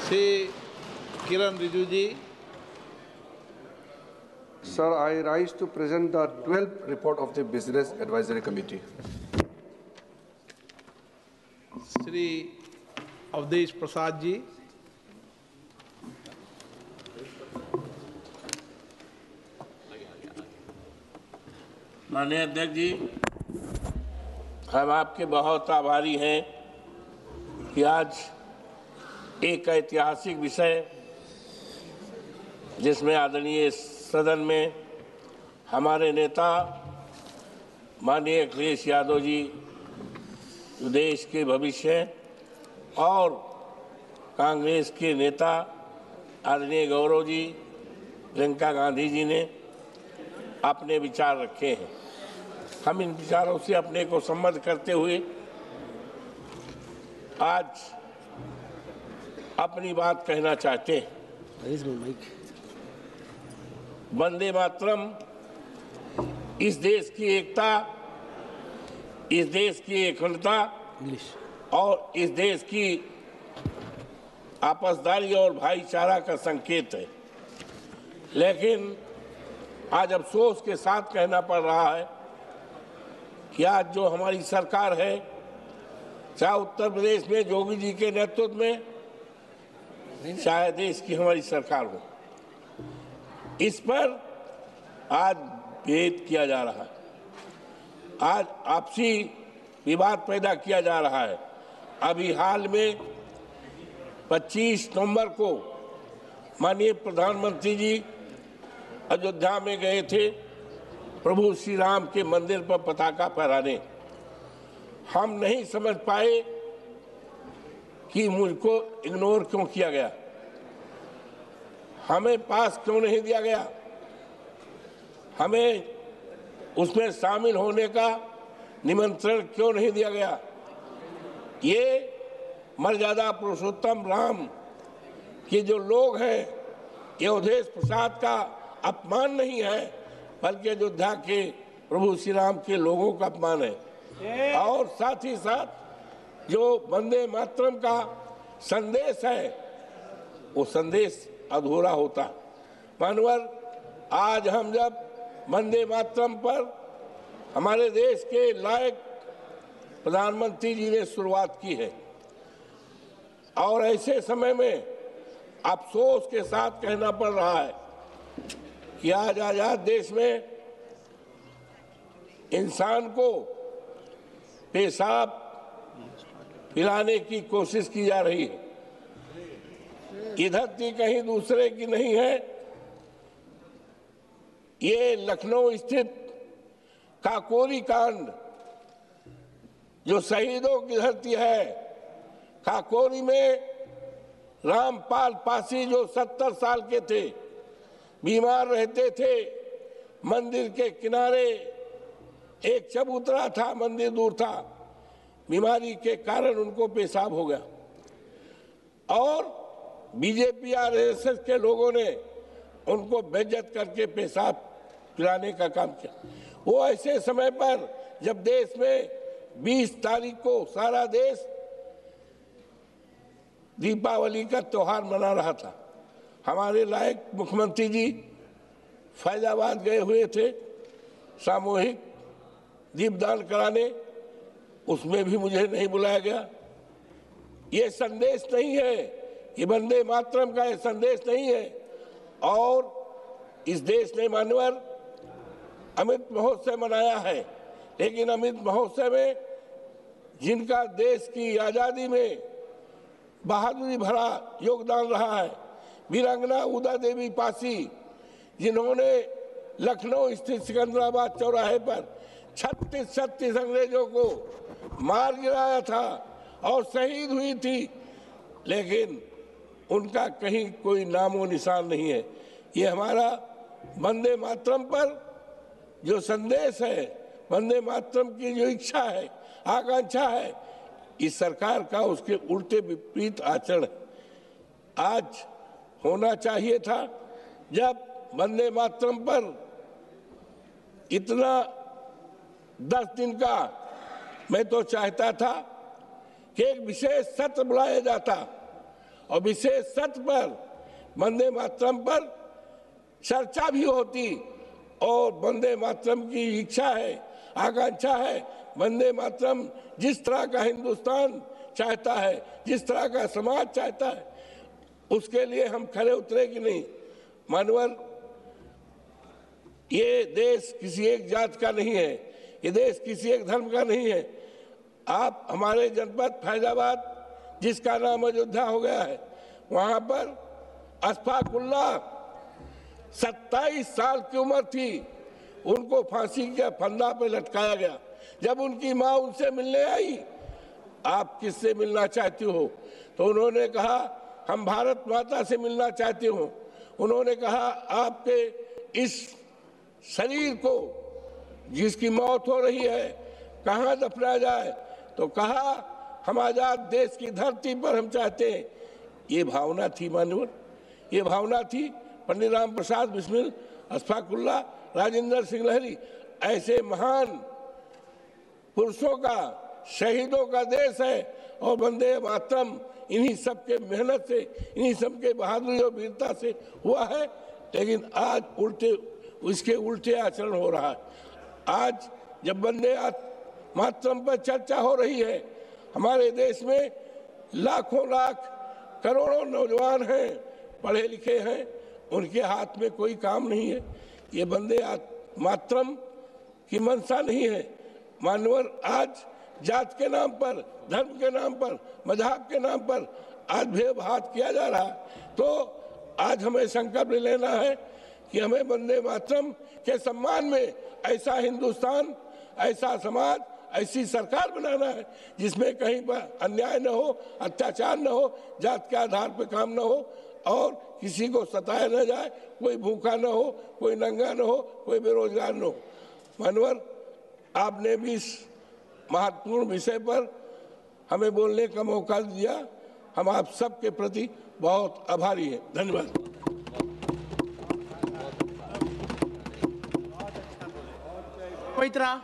Say Kiran Rijiju. Sir, I rise to present the 12th report of the Business Advisory Committee. Shri Avdesh Prasad ji. माननीय अध्यक्ष जी, हम आपके बहुत आभारी हैं कि आज एक ऐतिहासिक विषय जिसमें आदरणीय सदन में हमारे नेता माननीय अखिलेश यादव जी जो देश के भविष्य और कांग्रेस के नेता आदरणीय गौरव जी, प्रियंका गांधी जी ने अपने विचार रखे हैं। हम इन विचारों से अपने को सम्मत करते हुए आज अपनी बात कहना चाहते हैं। वंदे मातरम इस देश की एकता, इस देश की अखंडता और इस देश की आपसदारी और भाईचारा का संकेत है। लेकिन आज अफसोस के साथ कहना पड़ रहा है कि आज जो हमारी सरकार है, चाहे उत्तर प्रदेश में योगी जी के नेतृत्व में, चाहे देश की हमारी सरकार हो, इस पर आज भेद किया जा रहा है, आज आपसी विवाद पैदा किया जा रहा है। अभी हाल में 25 नवंबर को माननीय प्रधानमंत्री जी अयोध्या में गए थे प्रभु श्री राम के मंदिर पर पताका फहराने। हम नहीं समझ पाए कि मुझको इग्नोर क्यों किया गया, हमें पास क्यों नहीं दिया गया, हमें उसमें शामिल होने का निमंत्रण क्यों नहीं दिया गया। ये मर्यादा पुरुषोत्तम राम के जो लोग हैं, ये अवधेश प्रसाद का अपमान नहीं है, बल्कि अयोध्या के प्रभु श्री राम के लोगों का अपमान है। और साथ ही साथ जो वंदे मातरम का संदेश है, वो संदेश अधूरा होता। मानवर, आज हम जब वंदे मातरम पर हमारे देश के लायक प्रधानमंत्री जी ने शुरुआत की है, और ऐसे समय में अफसोस के साथ कहना पड़ रहा है कि आज आजाद देश में इंसान को पेशाब पिलाने की कोशिश की जा रही है। इधर की कहीं दूसरे की नहीं है, ये लखनऊ स्थित काकोरी कांड जो शहीदों की धरती है, काकोरी में रामपाल पासी जो 70 साल के थे, बीमार रहते थे, मंदिर के किनारे एक चबूतरा था, मंदिर दूर था, बीमारी के कारण उनको पेशाब हो गया और बीजेपी आरएसएस के लोगों ने उनको बेइज्जत करके पेशाब पिलाने का काम किया। वो ऐसे समय पर जब देश में 20 तारीख को सारा देश दीपावली का त्योहार मना रहा था। हमारे लायक मुख्यमंत्री जी फैजाबाद गए हुए थे सामूहिक दीपदान कराने, उसमें भी मुझे नहीं बुलाया गया। ये संदेश नहीं है, ये वंदे मातरम का ये संदेश नहीं है। और इस देश ने मानवर अमृत महोत्सव मनाया है, लेकिन अमृत महोत्सव में जिनका देश की आज़ादी में बहादुरी भरा योगदान रहा है, वीरांगना उदा देवी पासी, जिन्होंने लखनऊ स्थित सिकंदराबाद चौराहे पर 36 अंग्रेजों को मार गिराया था और शहीद हुई थी, लेकिन उनका कहीं कोई नामो निशान नहीं है। ये हमारा वंदे मातरम पर जो संदेश है, वंदे मातरम की जो इच्छा है, आकांक्षा है, इस सरकार का उसके उल्टे विपरीत आचरण है। आज होना चाहिए था जब वंदे मातरम पर इतना 10 दिन का, मैं तो चाहता था कि एक विशेष सत्र बुलाया जाता और विशेष सत्र पर वंदे मातरम पर चर्चा भी होती और वंदे मातरम की इच्छा है, आकांक्षा है, वंदे मातरम जिस तरह का हिंदुस्तान चाहता है, जिस तरह का समाज चाहता है, उसके लिए हम खरे उतरे कि नहीं। मानवर, ये देश किसी एक जात का नहीं है, ये देश किसी एक धर्म का नहीं है। आप हमारे जनपद फैजाबाद, जिसका नाम अयोध्या हो गया है, वहां पर अशफाकुल्ला 27 साल की उम्र थी, उनको फांसी के फंदा पे लटकाया गया। जब उनकी माँ उनसे मिलने आई, आप किससे मिलना चाहती हो, तो उन्होंने कहा हम भारत माता से मिलना चाहती हूँ। उन्होंने कहा आपके इस शरीर को जिसकी मौत हो रही है कहाँ दफनाया जाए, तो कहा हम आजाद देश की धरती पर हम चाहते हैं। ये भावना थी मानवर, ये भावना थी। पंडित राम प्रसाद बिस्मिल, अशफाकुल्ला, राजेंद्र सिंह लहरी, ऐसे महान पुरुषों का, शहीदों का देश है। और वंदे मातरम इन्हीं सबके मेहनत से, इन्हीं सबके बहादुरी और वीरता से हुआ है। लेकिन आज उसके उल्टे आचरण हो रहा है। आज जब वंदे मातरम पर चर्चा हो रही है, हमारे देश में लाखों लाख करोड़ों नौजवान हैं, पढ़े लिखे हैं, उनके हाथ में कोई काम नहीं है। ये वंदे मातरम की मंशा नहीं है। मानवर, आज जात के नाम पर, धर्म के नाम पर, मजहब के नाम पर आज भेदभाव किया जा रहा है। तो आज हमें संकल्प लेना है कि हमें वंदे मातरम के सम्मान में ऐसा हिंदुस्तान, ऐसा समाज, ऐसी सरकार बनाना है जिसमें कहीं पर अन्याय न हो, अत्याचार न हो, जात के आधार पर काम न हो और किसी को सताया न जाए, कोई भूखा न हो, कोई नंगा न हो, कोई बेरोजगार न हो। मानवर, आपने भी इस महत्वपूर्ण विषय पर हमें बोलने का मौका दिया। हम आप सबके प्रति बहुत आभारी हैं। धन्यवाद। पवित्रा।